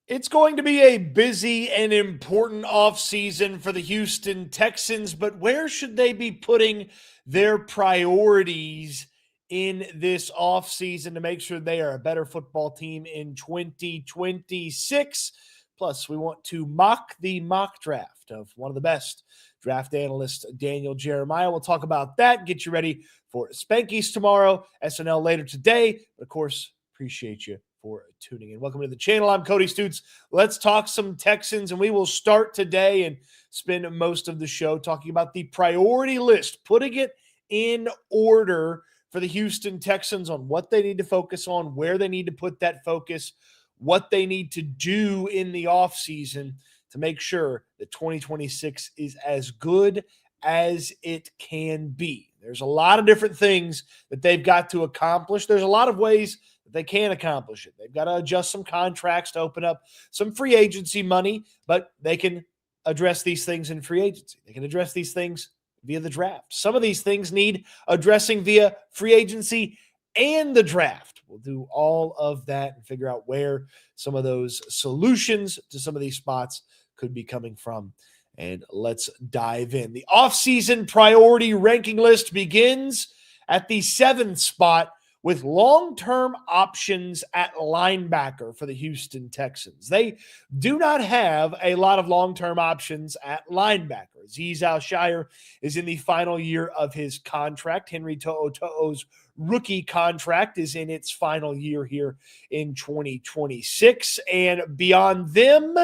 It's going to be a busy and important offseason for the Houston Texans, but where should they be putting their priorities in this offseason to make sure they are a better football team in 2026? Plus, we want to mock the mock draft of one of the best draft analysts, Daniel Jeremiah. We'll talk about that, get you ready for Spankies tomorrow, SNL later today. But of course, appreciate you for tuning in. Welcome to the channel. I'm Cody Stoots. Let's talk some Texans, and we will start today and spend most of the show talking about the priority list, putting it in order for the Houston Texans on what they need to focus on, where they need to put that focus, what they need to do in the offseason to make sure that 2026 is as good as it can be. There's a lot of different things that they've got to accomplish. There's a lot of ways that they can accomplish it. They've got to adjust some contracts to open up some free agency money, but they can address these things in free agency. They can address these things via the draft. Some of these things need addressing via free agency and the draft. We'll do all of that and figure out where some of those solutions to some of these spots could be coming from. And let's dive in. The offseason priority ranking list begins at the 7th spot with long-term options at linebacker for the Houston Texans. They do not have a lot of long-term options at linebacker. Azeez Al-Shaair is in the final year of his contract. Henry To'oTo'o's rookie contract is in its final year here in 2026. And beyond them,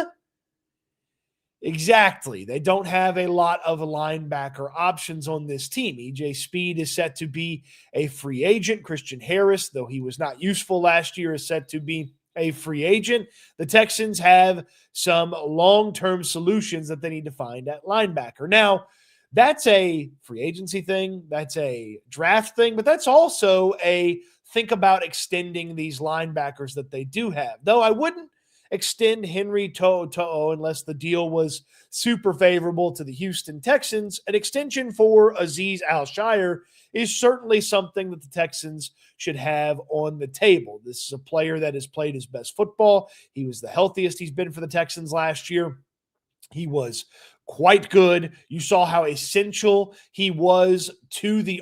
exactly. They don't have a lot of linebacker options on this team. EJ Speed is set to be a free agent. Christian Harris, though he was not useful last year, is set to be a free agent. The Texans have some long-term solutions that they need to find at linebacker. Now, that's a free agency thing. That's a draft thing, but that's also a think about extending these linebackers that they do have. Though I wouldn't extend Henry To'oTo'o unless the deal was super favorable to the Houston Texans. An extension for Azeez Al-Shaair is certainly something that the Texans should have on the table. This is a player that has played his best football. He was the healthiest he's been for the Texans last year. He was quite good. You saw how essential he was to the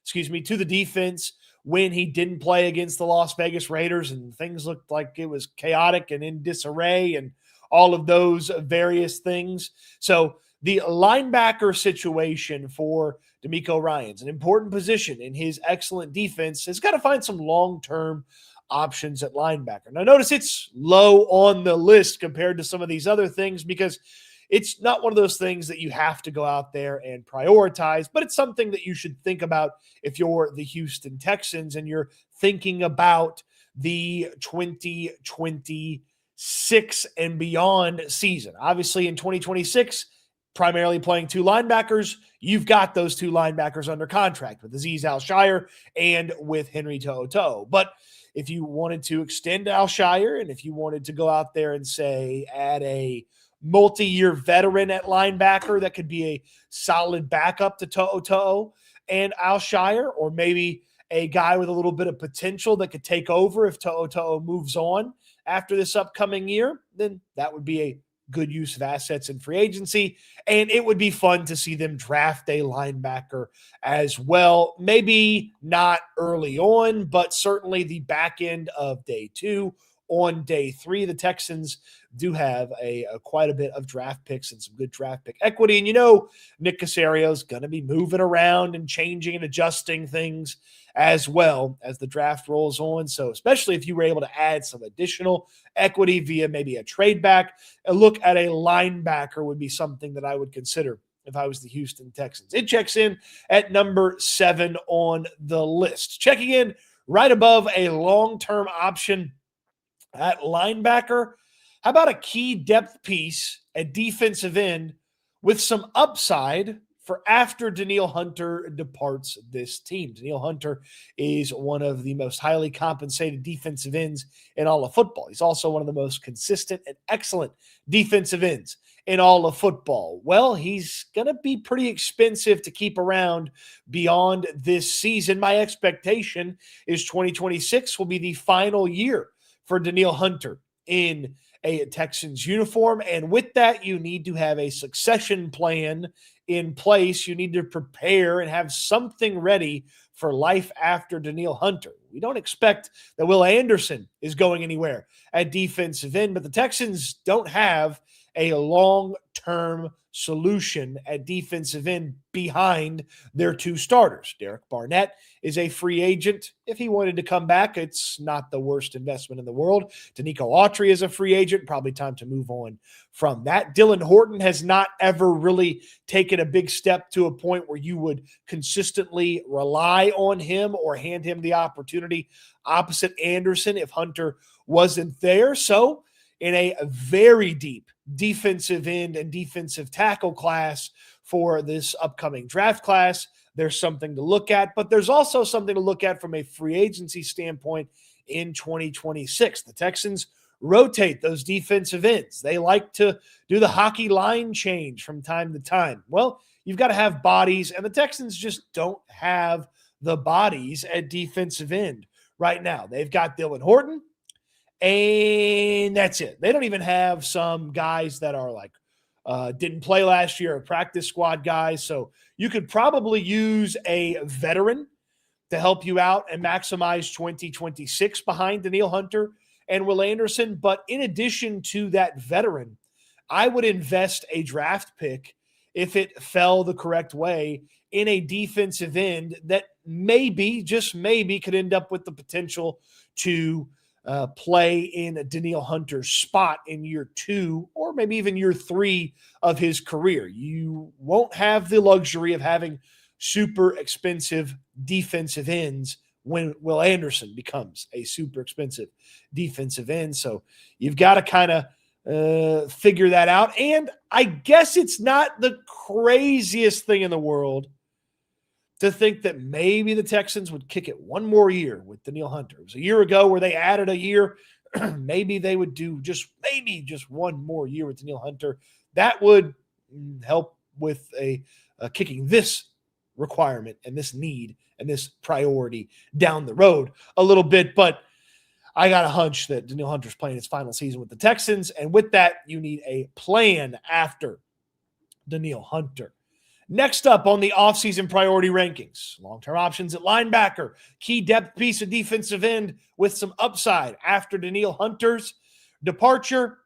to the defense when he didn't play against the Las Vegas Raiders and things looked like it was chaotic and in disarray and all of those various things. So the linebacker situation for DeMeco Ryans, an important position in his excellent defense, has got to find some long-term options at linebacker. Now notice it's low on the list compared to some of these other things because it's not one of those things that you have to go out there and prioritize, but it's something that you should think about if you're the Houston Texans and you're thinking about the 2026 and beyond season. Obviously, in 2026, primarily playing two linebackers, you've got those two linebackers under contract with Azeez Al-Shaair and with Henry To'oTo'o. But if you wanted to extend Al-Shaair and if you wanted to go out there and say add a multi-year veteran at linebacker that could be a solid backup to To'oTo'o and Al-Shaair, or maybe a guy with a little bit of potential that could take over if To'oTo'o moves on after this upcoming year, then that would be a good use of assets in free agency. And it would be fun to see them draft a linebacker as well. Maybe not early on, but certainly the back end of day 2. On day 3, the Texans do have quite a bit of draft picks and some good draft pick equity. And you know, Nick Caserio's going to be moving around and changing and adjusting things as well as the draft rolls on. So especially if you were able to add some additional equity via maybe a trade back, a look at a linebacker would be something that I would consider if I was the Houston Texans. It checks in at number 7 on the list. Checking in right above a long-term option at linebacker, how about a key depth piece at defensive end with some upside for after Danielle Hunter departs this team? Danielle Hunter is one of the most highly compensated defensive ends in all of football. He's also one of the most consistent and excellent defensive ends in all of football. Well, he's going to be pretty expensive to keep around beyond this season. My expectation is 2026 will be the final year for Danielle Hunter in a Texans uniform. And with that, you need to have a succession plan in place. You need to prepare and have something ready for life after Danielle Hunter. We don't expect that Will Anderson is going anywhere at defensive end, but the Texans don't have a long-term solution at defensive end behind their two starters. Derek Barnett is a free agent. If he wanted to come back, it's not the worst investment in the world. Danico Autry is a free agent. Probably time to move on from that. Dylan Horton has not ever really taken a big step to a point where you would consistently rely on him or hand him the opportunity opposite Anderson if Hunter wasn't there. So in a very deep defensive end and defensive tackle class for this upcoming draft class, there's something to look at, but there's also something to look at from a free agency standpoint in 2026. The Texans rotate those defensive ends. They like to do the hockey line change from time to time. Well, you've got to have bodies, and the Texans just don't have the bodies at defensive end right now. They've got Dylan Horton, and that's it. They don't even have some guys that are like didn't play last year or practice squad guys. So you could probably use a veteran to help you out and maximize 2026 behind Danielle Hunter and Will Anderson. But in addition to that veteran, I would invest a draft pick if it fell the correct way in a defensive end that maybe, just maybe, could end up with the potential to play in Danielle Hunter's spot in year 2 or maybe even year 3 of his career. You won't have the luxury of having super expensive defensive ends when Will Anderson becomes a super expensive defensive end. So you've got to kind of figure that out. And I guess it's not the craziest thing in the world to think that maybe the Texans would kick it one more year with Danielle Hunter. It was a year ago where they added a year. Maybe they would do just one more year with Danielle Hunter. That would help with a kicking this requirement and this need and this priority down the road a little bit. But I got a hunch that Danielle Hunter's playing his final season with the Texans. And with that, you need a plan after Danielle Hunter. Next up on the offseason priority rankings, long-term options at linebacker, key depth piece of defensive end with some upside after Danielle Hunter's departure.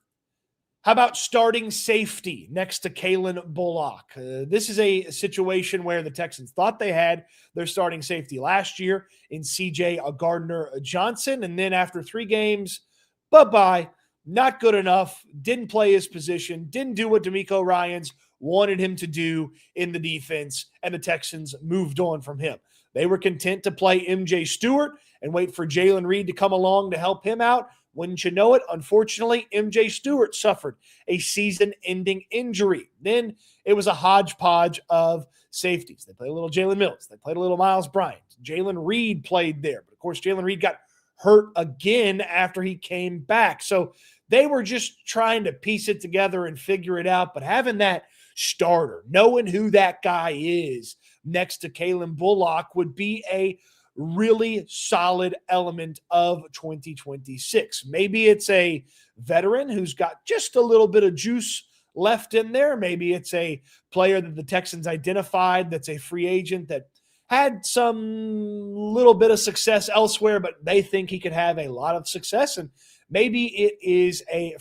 How about starting safety next to Kalen Bullock? This is a situation where the Texans thought they had their starting safety last year in C.J. Gardner-Johnson, and then after 3 games, bye-bye, not good enough, didn't play his position, didn't do what DeMeco Ryans wanted him to do in the defense, and the Texans moved on from him. They were content to play MJ Stewart and wait for Jalen Reed to come along to help him out. Wouldn't you know it? Unfortunately, MJ Stewart suffered a season-ending injury. Then it was a hodgepodge of safeties. They played a little Jalen Mills. They played a little Miles Bryant. Jalen Reed played there. But, of course, Jalen Reed got hurt again after he came back. So they were just trying to piece it together and figure it out. But having that starter, knowing who that guy is next to Kalen Bullock would be a really solid element of 2026. Maybe it's a veteran who's got just a little bit of juice left in there. Maybe it's a player that the Texans identified that's a free agent that had some little bit of success elsewhere, but they think he could have a lot of success. And maybe it is a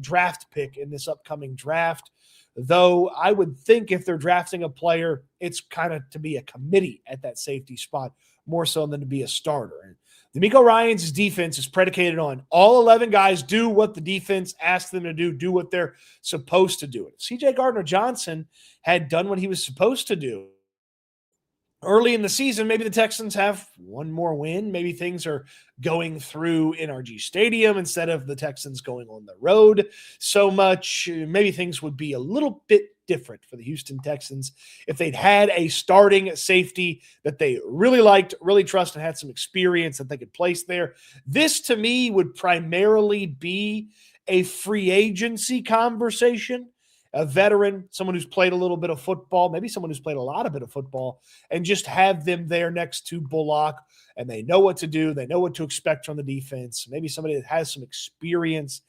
draft pick in this upcoming draft. Though I would think if they're drafting a player, it's kind of to be a committee at that safety spot more so than to be a starter. And DeMeco Ryans' defense is predicated on all 11 guys do what the defense asked them to do what they're supposed to do. If C.J. Gardner-Johnson had done what he was supposed to do early in the season, maybe the Texans have one more win. Maybe things are going through NRG Stadium instead of the Texans going on the road so much. Maybe things would be a little bit different for the Houston Texans if they'd had a starting safety that they really liked, really trusted, and had some experience that they could place there. This, to me, would primarily be a free agency conversation. A veteran, someone who's played a little bit of football, maybe someone who's played a lot of bit of football, and just have them there next to Bullock, and they know what to do. They know what to expect from the defense. Maybe somebody that has some experience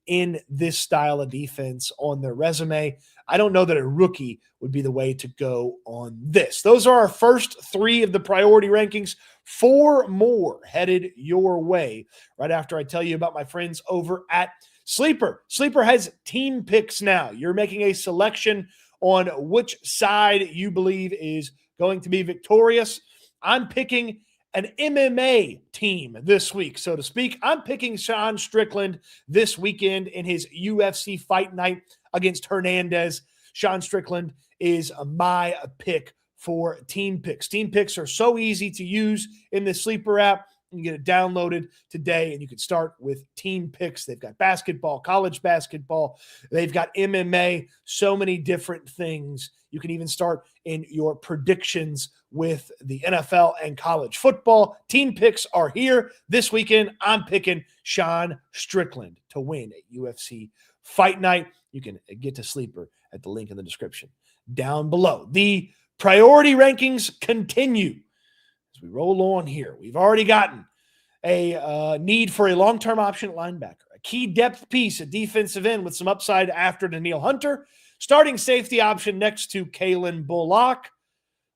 in this style of defense on their resume. I don't know that a rookie would be the way to go on this. Those are our first 3 of the priority rankings. 4 more headed your way right after I tell you about my friends over at Sleeper. Sleeper has team picks now. You're making a selection on which side you believe is going to be victorious. I'm picking an MMA team this week, so to speak. I'm picking Sean Strickland this weekend in his UFC fight night against Hernandez. Sean Strickland is my pick for team picks. Team picks are so easy to use in the Sleeper app. You can get it downloaded today, and you can start with team picks. They've got basketball, college basketball. They've got MMA, so many different things. You can even start in your predictions with the NFL and college football. Team picks are here this weekend. I'm picking Sean Strickland to win at UFC Fight Night. You can get to Sleeper at the link in the description down below. The priority rankings continue as we roll on here. We've already gotten a need for a long-term option at linebacker, a key depth piece at defensive end with some upside after Daniil Hunter, starting safety option next to Kalen Bullock.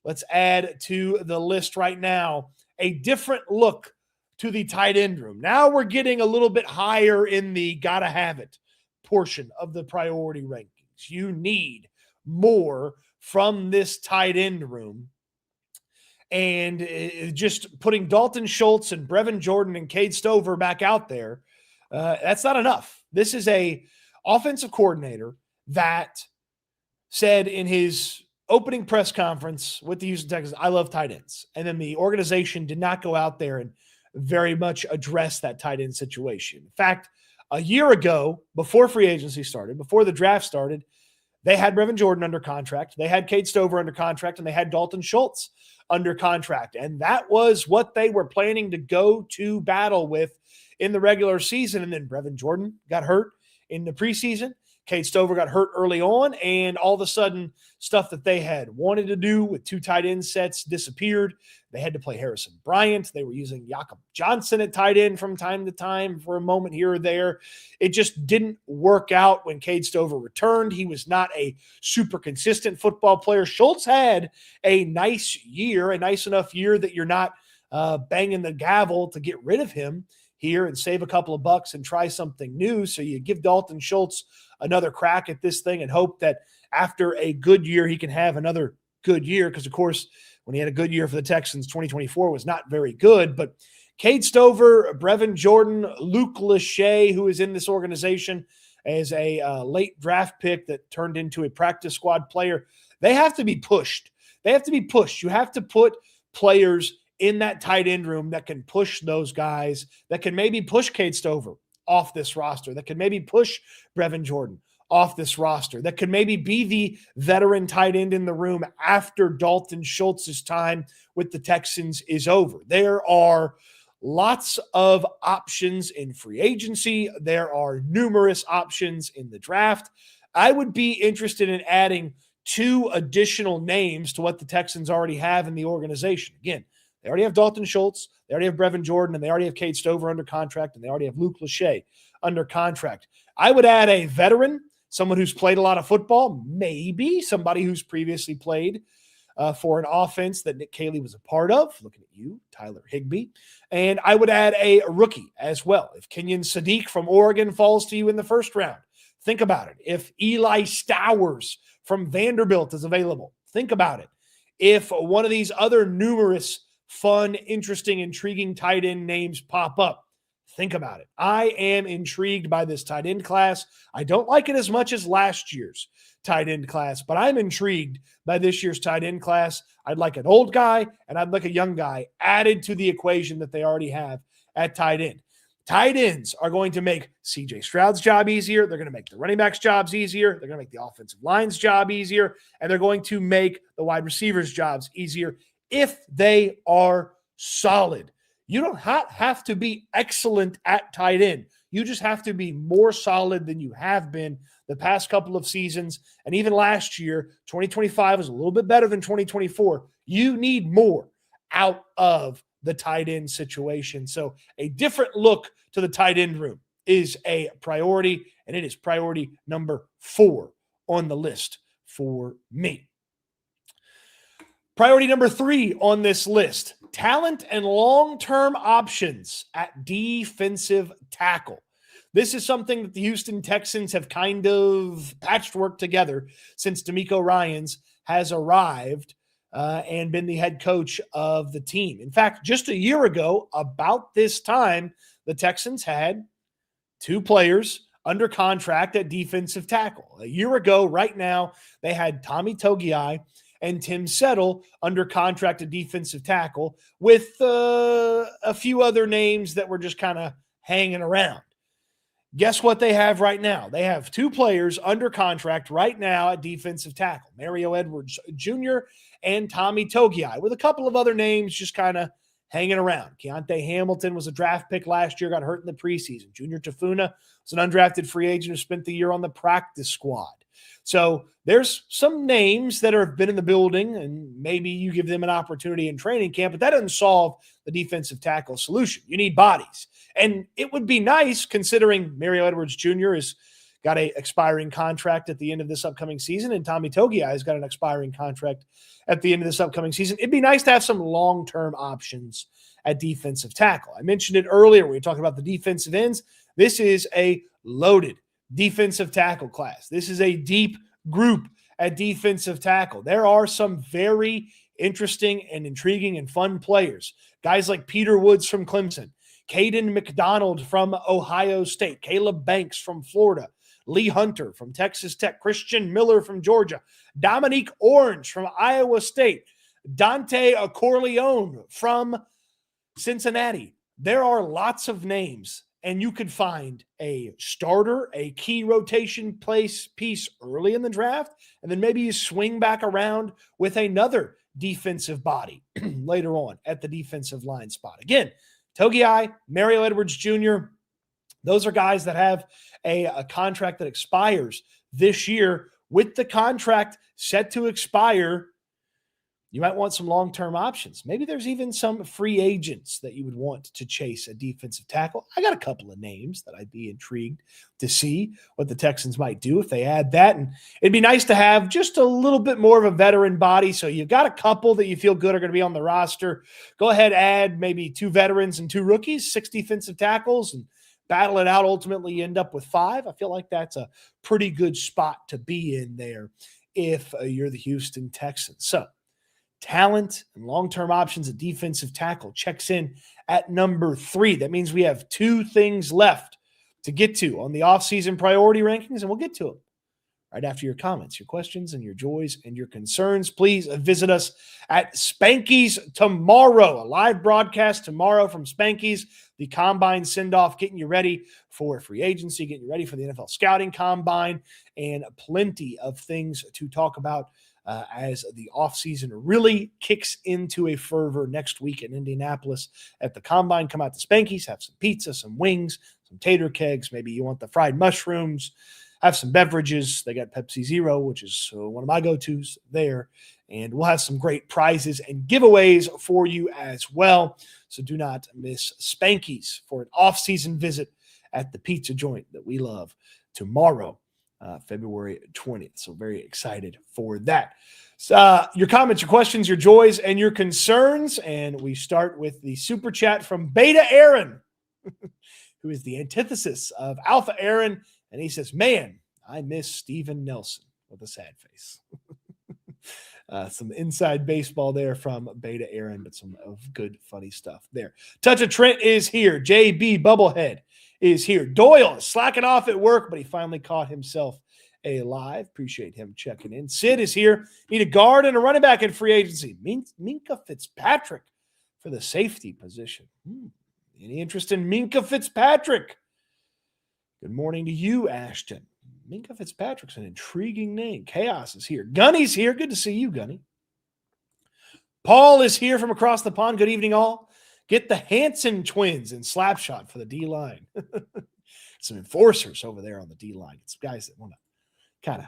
Let's add to the list right now a different look to the tight end room. Now we're getting a little bit higher in the gotta have it portion of the priority rankings. You need more from this tight end room. And just putting Dalton Schultz and Brevin Jordan and Cade Stover back out there, that's not enough. This is a offensive coordinator that said in his opening press conference with the Houston Texans, I love tight ends. And then the organization did not go out there and very much address that tight end situation. In fact, a year ago, before free agency started, before the draft started, they had Brevin Jordan under contract, they had Cade Stover under contract, and they had Dalton Schultz under contract. And that was what they were planning to go to battle with in the regular season. And then Brevin Jordan got hurt in the preseason. Cade Stover got hurt early on, and all of a sudden, stuff that they had wanted to do with 2 tight end sets disappeared. They had to play Harrison Bryant. They were using Jakob Johnson at tight end from time to time for a moment here or there. It just didn't work out when Cade Stover returned. He was not a super consistent football player. Schultz had a nice year, a nice enough year that you're not banging the gavel to get rid of him here and save a couple of bucks and try something new. So you give Dalton Schultz another crack at this thing and hope that after a good year, he can have another good year. Because, of course, when he had a good year for the Texans, 2024 was not very good. But Cade Stover, Brevin Jordan, Luke Lachey, who is in this organization as a late draft pick that turned into a practice squad player, they have to be pushed. They have to be pushed. You have to put players in that tight end room that can push those guys, that can maybe push Cade Stover off this roster, that can maybe push Brevin Jordan off this roster, that could maybe be the veteran tight end in the room after Dalton Schultz's time with the Texans is over. There are lots of options in free agency. There are numerous options in the draft. I would be interested in adding 2 additional names to what the Texans already have in the organization. Again, they already have Dalton Schultz, they already have Brevin Jordan, and they already have Cade Stover under contract, and they already have Luke Lachey under contract. I would add a veteran, someone who's played a lot of football, maybe somebody who's previously played for an offense that Nick Caley was a part of. Looking at you, Tyler Higbee. And I would add a rookie as well. If Kenyon Sadiq from Oregon falls to you in the first round, think about it. If Eli Stowers from Vanderbilt is available, think about it. If one of these other numerous fun, interesting, intriguing tight end names pop up, think about it. I am intrigued by this tight end class. I don't like it as much as last year's tight end class, but I'm intrigued by this year's tight end class. I'd like an old guy and I'd like a young guy added to the equation that they already have at tight end. Tight ends are going to make CJ Stroud's job easier. They're going to make the running backs' jobs easier. They're going to make the offensive line's job easier. And they're going to make the wide receivers' jobs easier if they are solid. You don't have to be excellent at tight end. You just have to be more solid than you have been the past couple of seasons. And even last year, 2025 was a little bit better than 2024. You need more out of the tight end situation. So a different look to the tight end room is a priority, and it is priority number 4 on the list for me. Priority number 3 on this list, talent and long-term options at defensive tackle. This is something that the Houston Texans have kind of patchworked together since DeMeco Ryans has arrived and been the head coach of the team. In fact, just a year ago, about this time, the Texans had 2 players under contract at defensive tackle. A year ago, right now, they had Tommy Togiai and Tim Settle under contract at defensive tackle with a few other names that were just kind of hanging around. Guess what they have right now? They have 2 players under contract right now at defensive tackle, Mario Edwards Jr. and Tommy Togiai, with a couple of other names just kind of hanging around. Keontae Hamilton was a draft pick last year, got hurt in the preseason. Junior Tafuna was an undrafted free agent who spent the year on the practice squad. So there's some names that have been in the building, and maybe you give them an opportunity in training camp, but that doesn't solve the defensive tackle solution. You need bodies. And it would be nice, considering Mario Edwards Jr. has got an expiring contract at the end of this upcoming season, and Tommy Togiai has got an expiring contract at the end of this upcoming season. It'd be nice to have some long-term options at defensive tackle. I mentioned it earlier when we talked about the defensive ends. This is a loaded defensive tackle class. This is a deep group at defensive tackle. There are some very interesting and intriguing and fun players. Guys like Peter Woods from Clemson, Caden McDonald from Ohio State, Caleb Banks from Florida, Lee Hunter from Texas Tech, Christian Miller from Georgia, Dominique Orange from Iowa State, Dante Corleone from Cincinnati. There are lots of names, and you could find a starter, a key rotation piece early in the draft, and then maybe you swing back around with another defensive body later on at the defensive line spot. Again, Togiai, Mario Edwards Jr., those are guys that have a contract that expires this year. With the contract set to expire, you might want some long-term options. Maybe there's even some free agents that you would want to chase a defensive tackle. I got a couple of names that I'd be intrigued to see what the Texans might do if they add that. And it'd be nice to have just a little bit more of a veteran body. So you've got a couple that you feel good are going to be on the roster. Go ahead, add maybe 2 veterans and 2 rookies, 6 defensive tackles, and battle it out. Ultimately, you end up with 5. I feel like that's a pretty good spot to be in there if you're the Houston Texans. So talent and long-term options at defensive tackle checks in at number 3. That means we have 2 things left to get to on the offseason priority rankings, and we'll get to them right after your comments, your questions, and your joys and your concerns. Please visit us at Spanky's tomorrow, a live broadcast tomorrow from Spanky's, the Combine send-off, getting you ready for free agency, getting you ready for the NFL Scouting Combine, and plenty of things to talk about as the offseason really kicks into a fervor next week in Indianapolis at the Combine. Come out to Spanky's, have some pizza, some wings, some tater kegs. Maybe you want the fried mushrooms. Have some beverages. They got Pepsi Zero, which is one of my go-tos there. And we'll have some great prizes and giveaways for you as well. So do not miss Spanky's for an off-season visit at the pizza joint that we love tomorrow, February 20th. So very excited for that. So, your comments, your questions, your joys, and your concerns. And we start with the super chat from Beta Aaron, who is the antithesis of Alpha Aaron. And he says, man, I miss Steven Nelson, with a sad face. Some inside baseball there from Beta Aaron, but some of good, funny stuff there. Touch of Trent is here. JB Bubblehead is here. Doyle is slacking off at work, but he finally caught himself alive. Appreciate him checking in. Sid is here. Need a guard and a running back in free agency. Minkah Fitzpatrick for the safety position. Any interest in Minkah Fitzpatrick? Good morning to you, Ashton. Minkah Fitzpatrick's an intriguing name. Chaos is here. Gunny's here. Good to see you, Gunny. Paul is here from across the pond. Good evening, all. Get the Hanson twins in slap shot for the D-line. Some enforcers over there on the D-line. Some guys that want to kind of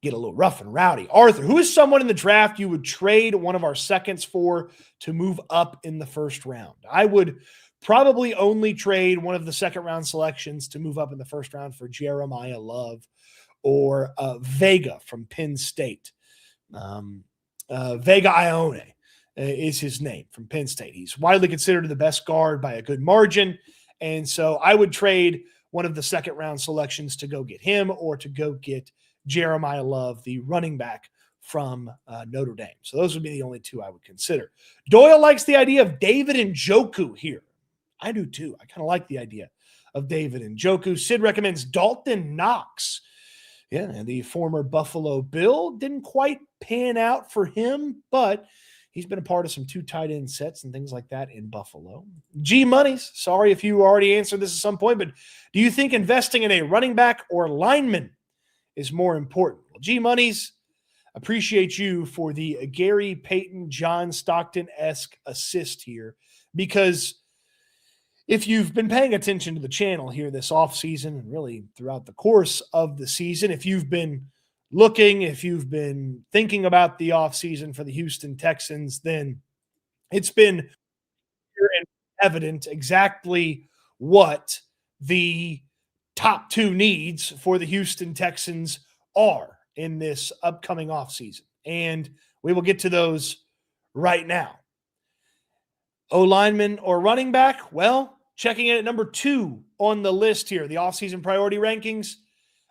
get a little rough and rowdy. Arthur, who is someone in the draft you would trade one of our seconds for to move up in the first round? I would probably only trade one of the second-round selections to move up in the first round for Jeremiah Love or Vega from Penn State. Vega Ione is his name from Penn State. He's widely considered the best guard by a good margin. And so I would trade one of the second-round selections to go get him or to go get Jeremiah Love, the running back from Notre Dame. So those would be the only two I would consider. Doyle likes the idea of David Njoku here. I do too. I kind of like the idea of David Njoku. Sid recommends Dalton Knox. Yeah, and the former Buffalo Bill didn't quite pan out for him, but he's been a part of some 2 tight end sets and things like that in Buffalo. G Monies, sorry if you already answered this at some point, but do you think investing in a running back or lineman is more important? Well, G Monies, appreciate you for the Gary Payton, John Stockton-esque assist here, because if you've been paying attention to the channel here this offseason and really throughout the course of the season, if you've been looking, if you've been thinking about the offseason for the Houston Texans, then it's been clear and evident exactly what the top 2 needs for the Houston Texans are in this upcoming offseason. And we will get to those right now. O-lineman or running back? Well, checking in at number 2 on the list here, the offseason priority rankings,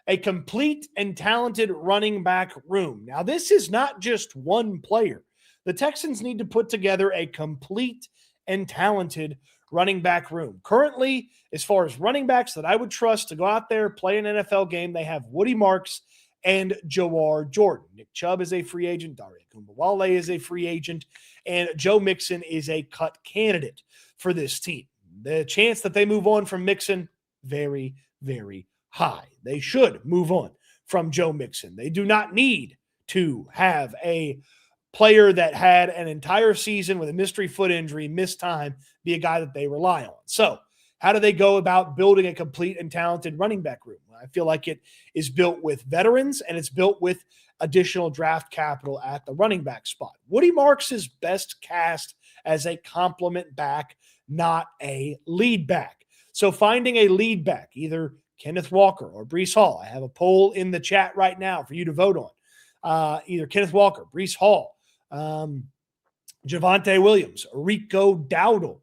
a complete and talented running back room. Now, this is not just one player. The Texans need to put together a complete and talented running back room. Currently, as far as running backs that I would trust to go out there, play an NFL game, they have Woody Marks and Jawar Jordan. Nick Chubb is a free agent. Dare Ogunbowale is a free agent. And Joe Mixon is a cut candidate for this team. The chance that they move on from Mixon, very, very high. They should move on from Joe Mixon. They do not need to have a player that had an entire season with a mystery foot injury, missed time, be a guy that they rely on. So how do they go about building a complete and talented running back room? I feel like it is built with veterans and it's built with additional draft capital at the running back spot. Woody Marks is best cast as a complement back, not a lead back. So finding a lead back, either Kenneth Walker or Breece Hall. I have a poll in the chat right now for you to vote on. Either Kenneth Walker, Breece Hall, Javonte Williams, Rico Dowdle,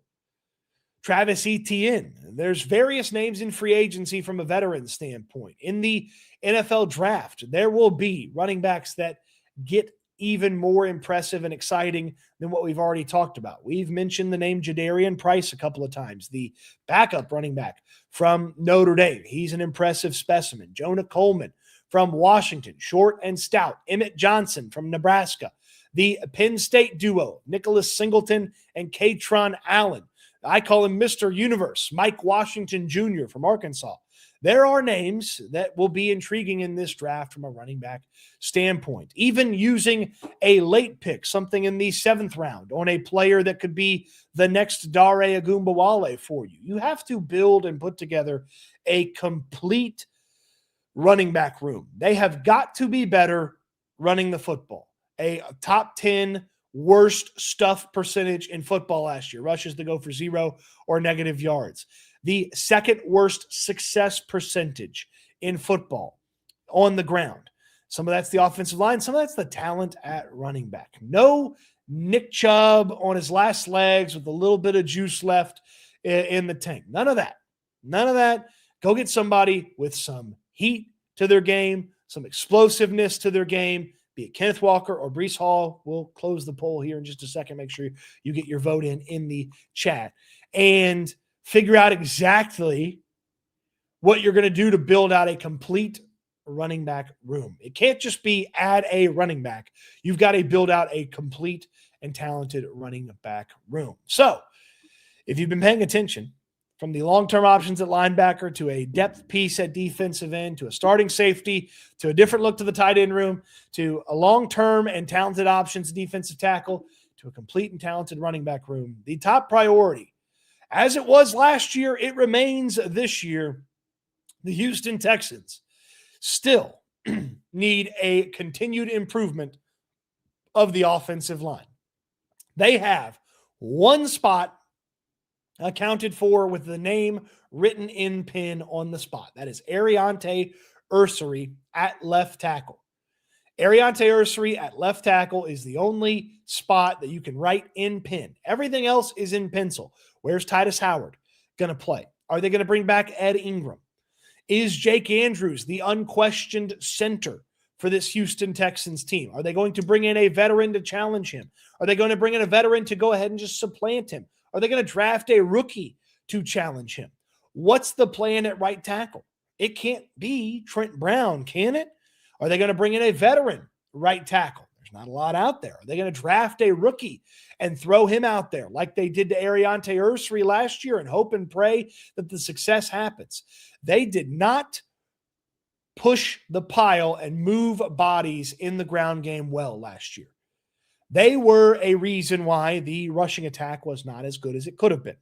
Travis Etienne. There's various names in free agency from a veteran standpoint. In the NFL draft, there will be running backs that get even more impressive and exciting than what we've already talked about. We've mentioned the name Jadarian Price a couple of times, the backup running back from Notre Dame. He's an impressive specimen. Jonah Coleman from Washington, short and stout. Emmett Johnson from Nebraska. The Penn State duo, Nicholas Singleton and Katron Allen. I call him Mr. Universe, Mike Washington Jr. from Arkansas. There are names that will be intriguing in this draft from a running back standpoint. Even using a late pick, something in the 7th round, on a player that could be the next Dare Ogunbowale for you. You have to build and put together a complete running back room. They have got to be better running the football. A top 10 worst stuff percentage in football last year. Rushes to go for 0 or negative yards. The 2nd worst success percentage in football on the ground. Some of that's the offensive line. Some of that's the talent at running back. No Nick Chubb on his last legs with a little bit of juice left in the tank. None of that. None of that. Go get somebody with some heat to their game, some explosiveness to their game, be it Kenneth Walker or Breece Hall. We'll close the poll here in just a second. Make sure you get your vote in the chat. And figure out exactly what you're going to do to build out a complete running back room. It can't just be add a running back. You've got to build out a complete and talented running back room. So if you've been paying attention, from the long-term options at linebacker to a depth piece at defensive end to a starting safety to a different look to the tight end room to a long-term and talented options defensive tackle to a complete and talented running back room, the top priority, as it was last year, it remains this year. The Houston Texans still need a continued improvement of the offensive line. They have one spot accounted for with the name written in pen on the spot. That is Ariante Ursary at left tackle. Ariante Ursary at left tackle is the only spot that you can write in pen. Everything else is in pencil. Where's Titus Howard going to play? Are they going to bring back Ed Ingram? Is Jake Andrews the unquestioned center for this Houston Texans team? Are they going to bring in a veteran to challenge him? Are they going to bring in a veteran to go ahead and just supplant him? Are they going to draft a rookie to challenge him? What's the plan at right tackle? It can't be Trent Brown, can it? Are they going to bring in a veteran right tackle? There's not a lot out there. Are they going to draft a rookie and throw him out there like they did to Ariante Ursary last year and hope and pray that the success happens? They did not push the pile and move bodies in the ground game well last year. They were a reason why the rushing attack was not as good as it could have been.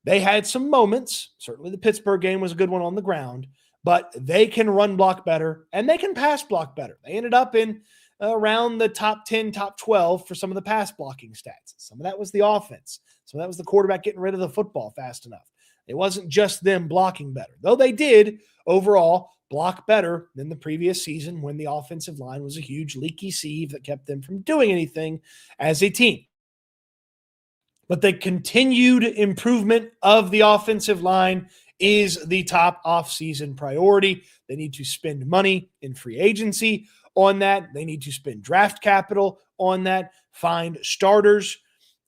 They had some moments. Certainly the Pittsburgh game was a good one on the ground, but they can run block better and they can pass block better. They ended up in around the top 10, top 12 for some of the pass blocking stats. Some of that was the offense. Some of that was the quarterback getting rid of the football fast enough. It wasn't just them blocking better, though they did overall block better than the previous season when the offensive line was a huge leaky sieve that kept them from doing anything as a team. But the continued improvement of the offensive line is the top offseason priority. They need to spend money in free agency on that. They need to spend draft capital on that, find starters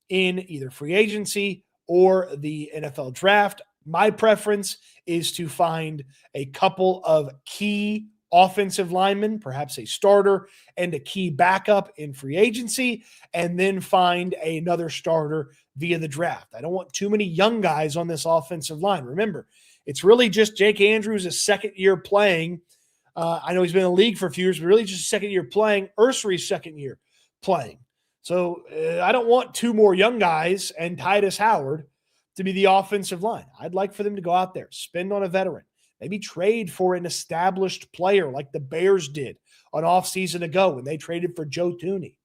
in either free agency or the NFL draft. My preference is to find a couple of key offensive linemen, perhaps a starter and a key backup in free agency, and then find another starter via the draft. I don't want too many young guys on this offensive line. Remember, it's really just Jake Andrews' second year playing. I know he's been in the league for a few years, but really just second year playing. Ursary's second year playing. So I don't want two more young guys and Titus Howard to be the offensive line. I'd like for them to go out there, spend on a veteran, maybe trade for an established player like the Bears did an offseason ago when they traded for Joe Thuney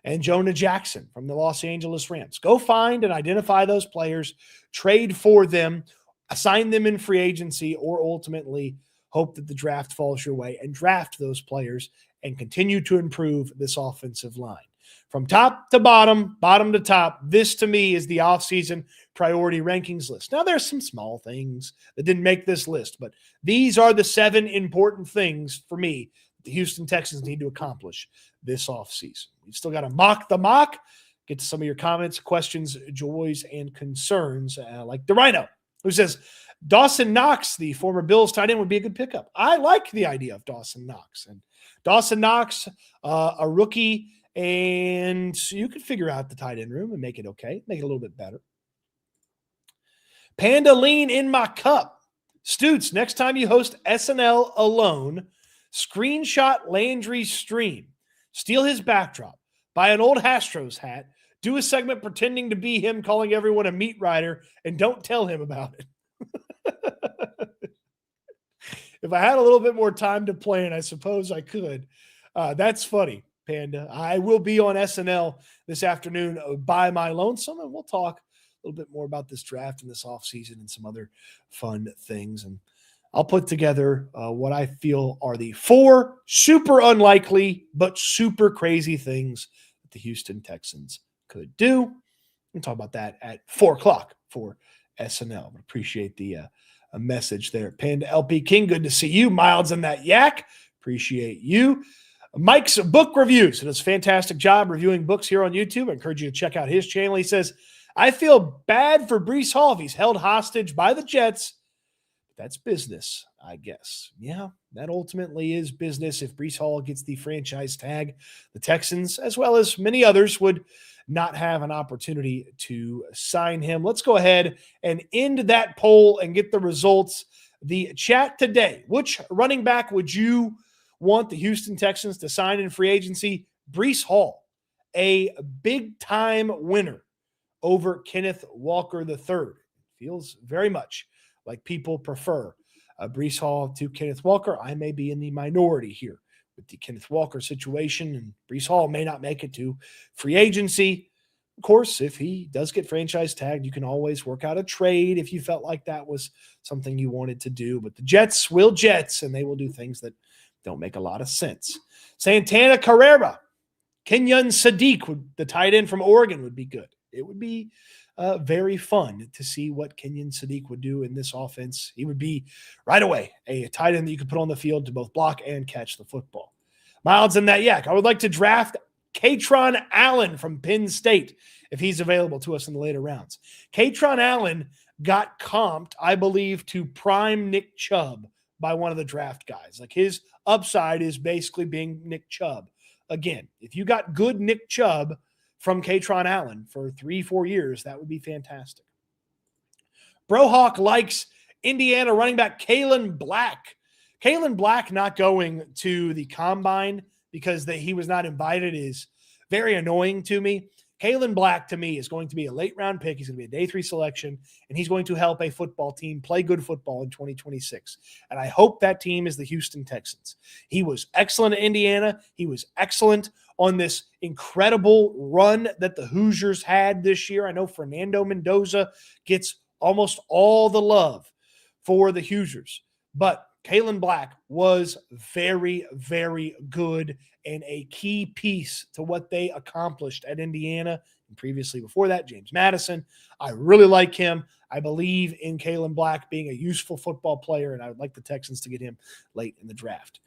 and Jonah Jackson from the Los Angeles Rams. Go find and identify those players, trade for them, assign them in free agency, or ultimately hope that the draft falls your way and draft those players and continue to improve this offensive line. From top to bottom, bottom to top, this to me is the offseason priority rankings list. Now, there's some small things that didn't make this list, but these are the 7 important things for me the Houston Texans need to accomplish this offseason. We've still got to mock the mock, get to some of your comments, questions, joys, and concerns, like the Rhino, who says, Dawson Knox, the former Bills tight end, would be a good pickup. I like the idea of Dawson Knox. And Dawson Knox, a rookie, and you could figure out the tight end room and make it okay, make it a little bit better. Panda lean in my cup. Stoots, next time you host SNL alone, screenshot Landry's stream, steal his backdrop, buy an old Astros hat, do a segment pretending to be him calling everyone a meat rider, and don't tell him about it. If I had a little bit more time to plan, I suppose I could. That's funny, Panda. I will be on SNL this afternoon by my lonesome, and we'll talk a little bit more about this draft and this offseason and some other fun things. And I'll put together what I feel are the 4 super unlikely but super crazy things that the Houston Texans could do. We'll talk about that at 4 o'clock for SNL. Appreciate the a message there. Panda LP King, good to see you. Miles and that yak, appreciate you. Mike's book reviews. He does a fantastic job reviewing books here on YouTube. I encourage you to check out his channel. He says, I feel bad for Breece Hall if he's held hostage by the Jets. That's business, I guess. Yeah, that ultimately is business. If Breece Hall gets the franchise tag, the Texans, as well as many others, would not have an opportunity to sign him. Let's go ahead and end that poll and get the results. The chat today, which running back would you want the Houston Texans to sign in free agency? Breece Hall, a big-time winner over Kenneth Walker III. Feels very much like people prefer Breece Hall to Kenneth Walker. I may be in the minority here with the Kenneth Walker situation, and Breece Hall may not make it to free agency, Of course, if he does get franchise tagged, you can always work out a trade if you felt like that was something you wanted to do. But the Jets will Jets, and they will do things that don't make a lot of sense. Santana Carrera, Kenyon Sadiq, the tight end from Oregon, would be good. It would be very fun to see what Kenyon Sadiq would do in this offense. He would be right away a tight end that you could put on the field to both block and catch the football. Miles in that yak. I would like to draft Katron Allen from Penn State if he's available to us in the later rounds. Katron Allen got comped, I believe, to prime Nick Chubb by one of the draft guys. Like, his upside is basically being Nick Chubb. Again, if you got good Nick Chubb from Katron Allen for 3-4 years, that would be fantastic. Brohawk likes Indiana running back Kalen Black. Kalen Black not going to the combine because he was not invited is very annoying to me. Kalen Black, to me, is going to be a late-round pick. He's going to be a day 3 selection, and he's going to help a football team play good football in 2026. And I hope that team is the Houston Texans. He was excellent at Indiana. He was excellent on this incredible run that the Hoosiers had this year. I know Fernando Mendoza gets almost all the love for the Hoosiers, but Kalen Black was very, very good and a key piece to what they accomplished at Indiana. And previously before that, James Madison. I really like him. I believe in Kalen Black being a useful football player, and I would like the Texans to get him late in the draft.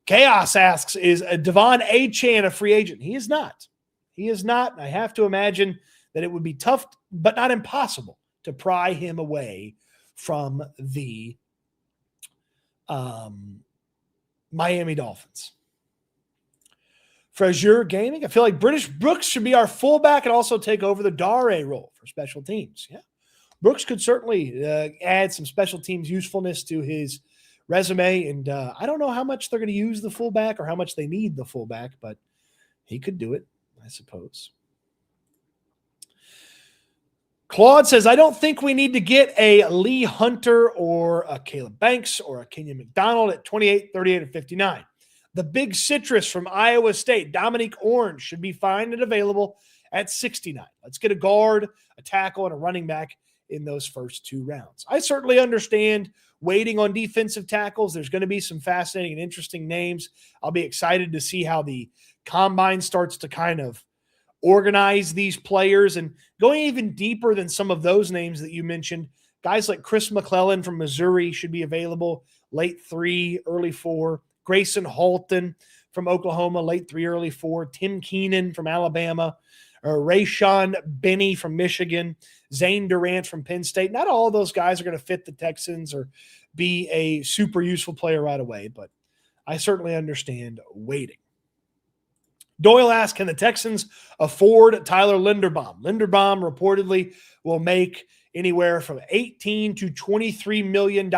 Chaos asks, is Devon Achane a free agent? He is not. He is not. I have to imagine that it would be tough, but not impossible, to pry him away from the Miami Dolphins. Frazier Gaming, I feel like British Brooks should be our fullback and also take over the Dare role for special teams. Yeah, Brooks could certainly add some special teams usefulness to his resume, and I don't know how much they're going to use the fullback or how much they need the fullback, but he could do it, I suppose. Claude says, I don't think we need to get a Lee Hunter or a Caleb Banks or a Kenyon McDonald at 28, 38, and 59. The big citrus from Iowa State, Dominique Orange, should be fine and available at 69. Let's get a guard, a tackle, and a running back in those first 2 rounds. I certainly understand waiting on defensive tackles. There's going to be some fascinating and interesting names. I'll be excited to see how the combine starts to kind of organize these players, and going even deeper than some of those names that you mentioned. Guys like Chris McClellan from Missouri should be available late 3, early 4. Grayson Halton from Oklahoma, late 3, early 4. Tim Keenan from Alabama, Rayshawn Benny from Michigan, Zane Durant from Penn State. Not all of those guys are going to fit the Texans or be a super useful player right away, but I certainly understand waiting. Doyle asks, can the Texans afford Tyler Linderbaum? Linderbaum reportedly will make anywhere from $18 to $23 million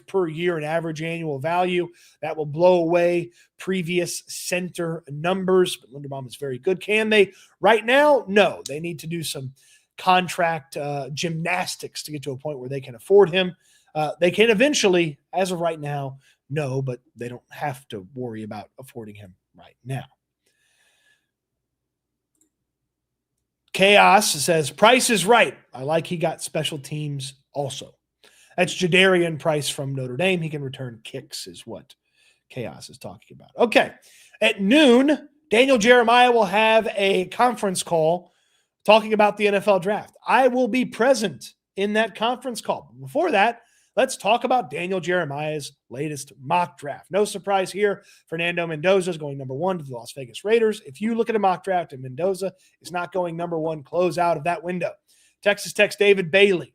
per year in average annual value. That will blow away previous center numbers, but Linderbaum is very good. Can they right now? No. They need to do some contract gymnastics to get to a point where they can afford him. They can eventually. As of right now, no, but they don't have to worry about affording him right now. Chaos says, Price is right. I like he got special teams also. That's Jadarian Price from Notre Dame. He can return kicks is what Chaos is talking about. Okay. At noon, Daniel Jeremiah will have a conference call talking about the NFL draft. I will be present in that conference call. Before that, let's talk about Daniel Jeremiah's latest mock draft. No surprise here. Fernando Mendoza is going number 1 to the Las Vegas Raiders. If you look at a mock draft and Mendoza is not going number 1, close out of that window. Texas Tech's David Bailey.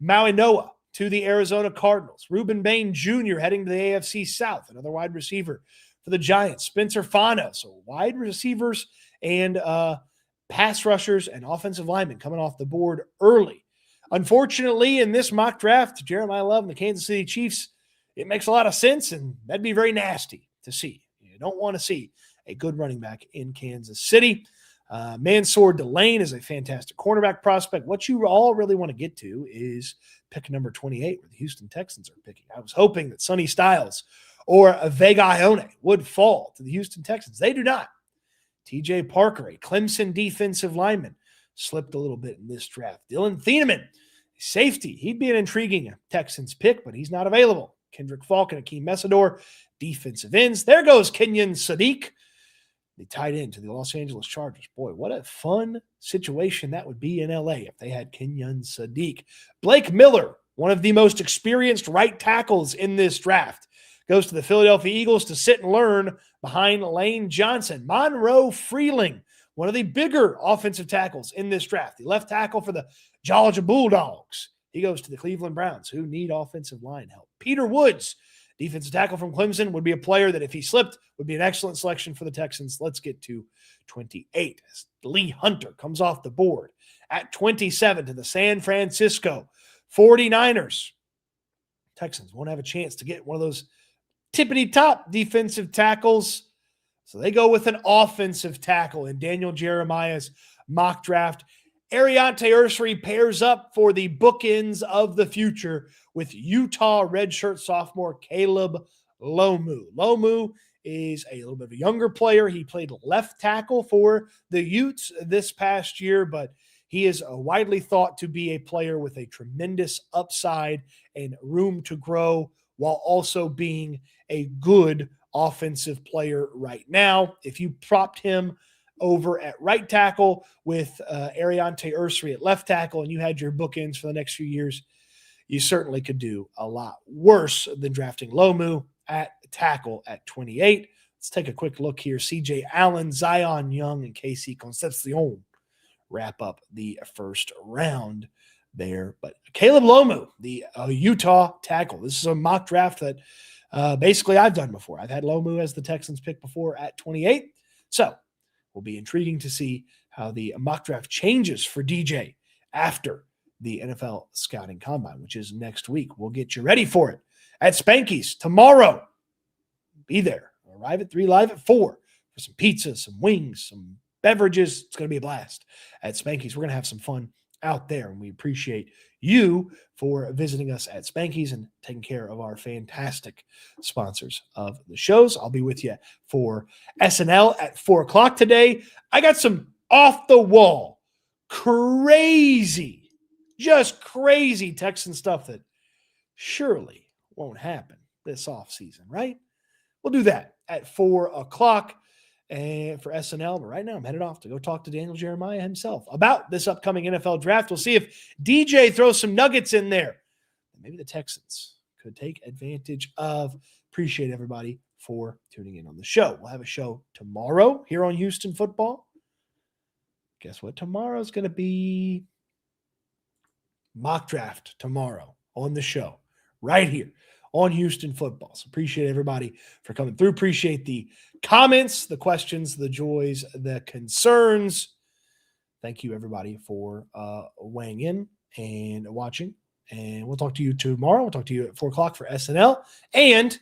Maui Noah to the Arizona Cardinals. Reuben Bain Jr. heading to the AFC South, another wide receiver for the Giants. Spencer Fano. So wide receivers and pass rushers and offensive linemen coming off the board early. Unfortunately, in this mock draft, Jeremiah Love and the Kansas City Chiefs, it makes a lot of sense, and that'd be very nasty to see. You don't want to see a good running back in Kansas City. Mansour Delane is a fantastic cornerback prospect. What you all really want to get to is pick number 28, where the Houston Texans are picking. I was hoping that Sonny Styles or Vega Ione would fall to the Houston Texans. They do not. TJ Parker, a Clemson defensive lineman, slipped a little bit in this draft. Dylan Thieneman, safety. He'd be an intriguing Texans pick, but he's not available. Kendrick Falk and Akeem Mesidor, defensive ends. There goes Kenyon Sadiq, the tight end to the Los Angeles Chargers. Boy, what a fun situation that would be in LA if they had Kenyon Sadiq. Blake Miller, one of the most experienced right tackles in this draft, goes to the Philadelphia Eagles to sit and learn behind Lane Johnson. Monroe Freeling, one of the bigger offensive tackles in this draft, the left tackle for the Georgia Bulldogs. He goes to the Cleveland Browns, who need offensive line help. Peter Woods, defensive tackle from Clemson, would be a player that if he slipped would be an excellent selection for the Texans. Let's get to 28. Lee Hunter comes off the board at 27 to the San Francisco 49ers. Texans won't have a chance to get one of those tippity-top defensive tackles. So they go with an offensive tackle in Daniel Jeremiah's mock draft. Ariante Ursary pairs up for the bookends of the future with Utah redshirt sophomore Caleb Lomu. Lomu is a little bit of a younger player. He played left tackle for the Utes this past year, but he is widely thought to be a player with a tremendous upside and room to grow while also being a good offensive player right now. If you propped him over at right tackle with Ariante Ursary at left tackle and you had your bookends for the next few years, you certainly could do a lot worse than drafting Lomu at tackle at 28. Let's take a quick look here. CJ Allen, Zion Young, and KC Concepcion wrap up the first round there. But Caleb Lomu, the Utah tackle. This is a mock draft that basically I've done before. I've had Lomu as the Texans pick before at 28. So will be intriguing to see how the mock draft changes for DJ after the NFL Scouting Combine, which is next week. We'll get you ready for it at Spanky's tomorrow. Be there. Arrive at 3, live at 4 for some pizza, some wings, some beverages. It's going to be a blast at Spanky's. We're going to have some fun out there, and we appreciate you for visiting us at Spanky's and taking care of our fantastic sponsors of the shows. I'll be with you for SNL at 4 o'clock today. I got some off-the-wall, crazy, just crazy Texan stuff that surely won't happen this offseason, right? We'll do that at 4 o'clock. And for SNL, but right now I'm headed off to go talk to Daniel Jeremiah himself about this upcoming NFL draft. We'll see if DJ throws some nuggets in there. Maybe the Texans could take advantage of. Appreciate everybody for tuning in on the show. We'll have a show tomorrow here on Houston Football. Guess what? Tomorrow's going to be mock draft tomorrow on the show right here on Houston Football. So appreciate everybody for coming through. Appreciate the comments, the questions, the joys, the concerns. Thank you, everybody, for weighing in and watching. And we'll talk to you tomorrow. We'll talk to you at 4 o'clock for SNL. And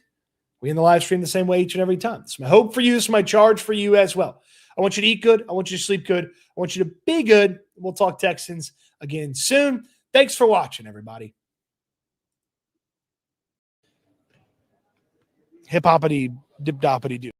we end the live stream the same way each and every time. This is my hope for you. This is my charge for you as well. I want you to eat good. I want you to sleep good. I want you to be good. We'll talk Texans again soon. Thanks for watching, everybody. Hip-hoppity, dip-doppity-doo.